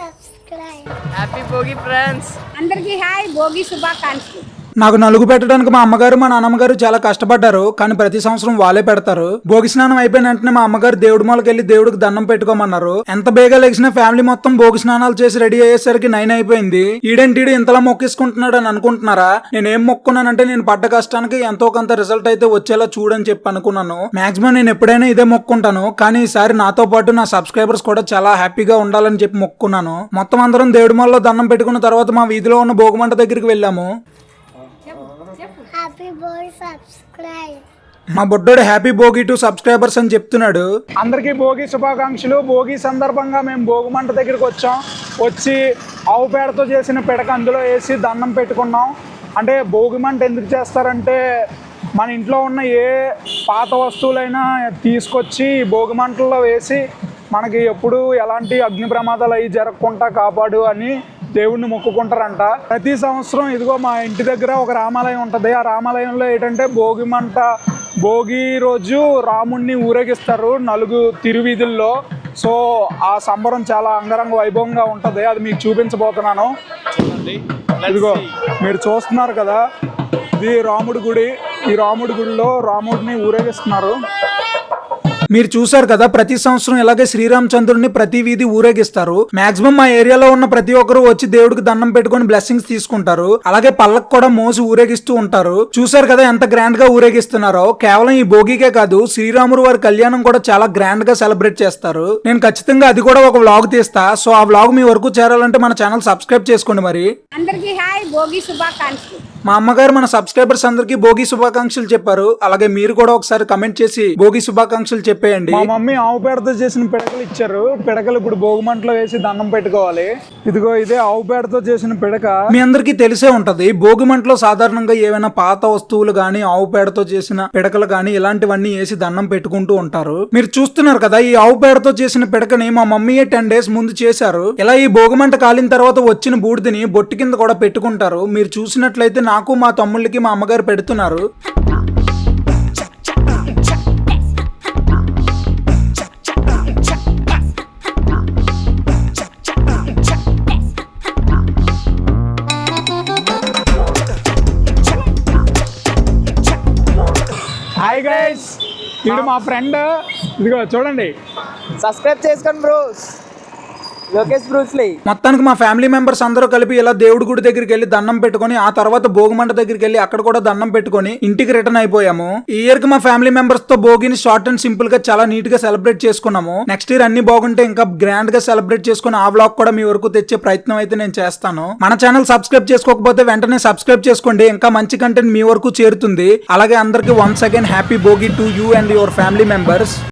subscribe. Happy Bhogi friends. అందరికీ hi Bhogi శుభాకాంక్షలు. నాకు నలుగు పెట్టడానికి మా అమ్మగారు మా నాన్నమ్మగారు చాలా కష్టపడ్డారు, కానీ ప్రతి సంవత్సరం వాళ్ళే పెడతారు. భోగి స్నానం అయిపోయిన వెంటనే మా అమ్మగారు దేవుడి మూలకి వెళ్ళి దేవుడికి దండం పెట్టుకోమన్నారు. ఎంత బేగా లెగిసిన ఫ్యామిలీ మొత్తం భోగి స్నానాలు చేసి రెడీ అయ్యేసరికి 9 అయిపోయింది. ఈడేంటి ఇంతలా మొక్కేసుకుంటున్నాడు అని అనుకుంటున్నారా? నేను ఏం మొక్కున్నానంటే నేను పడ్డ కష్టానికి ఎంతో కొంత రిజల్ట్ అయితే వచ్చేలా చూడని చెప్పి అనుకున్నాను. మాక్సిమం నేను ఎప్పుడైనా ఇదే మొక్కుంటాను, కానీ ఈసారి నాతో పాటు నా సబ్స్క్రైబర్స్ కూడా చాలా హ్యాపీగా ఉండాలని చెప్పి మొక్కున్నాను. మొత్తం అందరం దేవుడి మూలలో దండం పెట్టుకున్న తర్వాత మా వీధిలో ఉన్న భోగిమంట దగ్గరికి వెళ్ళాము. Happy birthday, subscribe. మా బొడ్డోడు హ్యాపీ భోగి టు సబ్స్క్రైబర్స్ అని చెప్తున్నాడు. అందరికీ భోగి శుభాకాంక్షలు. భోగి సందర్భంగా మేము భోగిమంట దగ్గరికి వచ్చి ఆవు పేడతో చేసిన పిడక అందులో వేసి దండం పెట్టుకున్నాం. అంటే భోగిమంట ఎందుకు చేస్తారంటే మన ఇంట్లో ఉన్న ఏ పాత వస్తువులైనా తీసుకొచ్చి భోగిమంటల్లో వేసి మనకి ఎప్పుడు ఎలాంటి అగ్ని ప్రమాదాలు అవి జరగకుండా కాపాడు అని దేవుణ్ణి మొక్కుకుంటారంట. ప్రతి సంవత్సరం ఇదిగో మా ఇంటి దగ్గర ఒక రామాలయం ఉంటుంది. ఆ రామాలయంలో ఏంటంటే భోగి రోజు రాముణ్ణి ఊరేగిస్తారు 4 తిరువీధుల్లో. సో ఆ సంబరం చాలా అంగరంగ వైభవంగా ఉంటుంది. అది మీకు చూపించబోతున్నాను. ఇదిగో మీరు చూస్తున్నారు కదా, ఇది రాముడి గుడి. ఈ రాముడి గుడిలో రాముడిని ఊరేగిస్తున్నారు. మీరు చూసారు కదా, ప్రతి సంవత్సరం ఇలాగే శ్రీరామచంద్రుడిని ప్రతి వీధి ఊరేగిస్తారు. మాక్సిమం మా ఏరియాలో ఉన్న ప్రతి ఒక్కరు వచ్చి దేవుడికి దండం పెట్టుకుని బ్లెస్సింగ్స్ తీసుకుంటారు. అలాగే పళ్ళకు కూడా మోసి ఊరేగిస్తూ ఉంటారు. చూసారు కదా ఎంత గ్రాండ్ గా ఊరేగిస్తున్నారో. కేవలం ఈ భోగికే కాదు, శ్రీరాముడు వారి కళ్యాణం కూడా చాలా గ్రాండ్ గా సెలబ్రేట్ చేస్తారు. నేను ఖచ్చితంగా అది కూడా ఒక వ్లాగ్ తీస్తా. సో ఆ వ్లాగ్ మీ వరకు చేరాలంటే మన ఛానల్ సబ్స్క్రైబ్ చేసుకోండి. మరి అందరికీ హాయ్ భోగి శుభాకాంక్షలు. మా అమ్మగారు మన సబ్స్క్రైబర్స్ అందరికి భోగి శుభాకాంక్షలు చెప్పారు. అలాగే మీరు కూడా ఒకసారి కమెంట్ చేసి భోగి శుభాకాంక్షలు చెప్పేయండి. మా మమ్మీ ఆవు పేడతో చేసిన పిడకలు ఇచ్చారు. పిడకలు ఇప్పుడు భోగిమంటలో వేసి దండం పెట్టుకోవాలి. ఇదిగో ఇదే ఆవు పేడతో చేసిన పిడక. మీ అందరికి తెలిసే ఉంటది, భోగిమంటలో సాధారణంగా ఏమైనా పాత వస్తువులు గానీ ఆవు పేడతో చేసిన పిడకలు గానీ ఇలాంటివన్నీ వేసి దండం పెట్టుకుంటూ ఉంటారు. మీరు చూస్తున్నారు కదా, ఈ ఆవు పేడతో చేసిన పిడకని మా మమ్మీయే 10 days ముందు చేశారు. ఇలా ఈ భోగిమంట కాలిన తర్వాత వచ్చిన బూడిదని బొట్టు కింద కూడా పెట్టుకుంటారు. మీరు చూసినట్లయితే నాకు మా తమ్ముళ్ళకి మా అమ్మగారు పెడుతున్నారు. హాయ్ గైస్, ఇది మా ఫ్రెండ్. ఇదిగో చూడండి, సబ్స్క్రైబ్ చేసుకోండి బ్రోస్. లోకేష్ బ్రూస్లీ. మొత్తానికి మా ఫ్యామిలీ మెంబర్స్ అందరూ కలిపి ఇలా దేవుడి గుడి దగ్గరికి వెళ్ళి దండం పెట్టుకుని ఆ తర్వాత భోగిమంట దగ్గరికి వెళ్ళి అక్కడ కూడా దండం పెట్టుకుని ఇంటికి రిటర్న్ అయిపోయాము. ఈ ఇయర్ కి మా ఫ్యామిలీ మెంబర్స్ తో భోగిని షార్ట్ అండ్ సింపుల్ గా చాలా నీట్ గా సెలబ్రేట్ చేసుకున్నాము. నెక్స్ట్ ఇయర్ అన్ని బాగుంటే ఇంకా గ్రాండ్ గా సెలబ్రేట్ చేసుకుని ఆ వ్లాగ్ కూడా మీ వరకు తెచ్చే ప్రయత్నం అయితే నేను చేస్తాను. మన ఛానల్ సబ్స్క్రైబ్ చేసుకోకపోతే వెంటనే సబ్స్క్రైబ్ చేసుకోండి. ఇంకా మంచి కంటెంట్ మీ వరకు చేరుతుంది. అలాగే అందరికి once again happy Bhogi to you and your family members.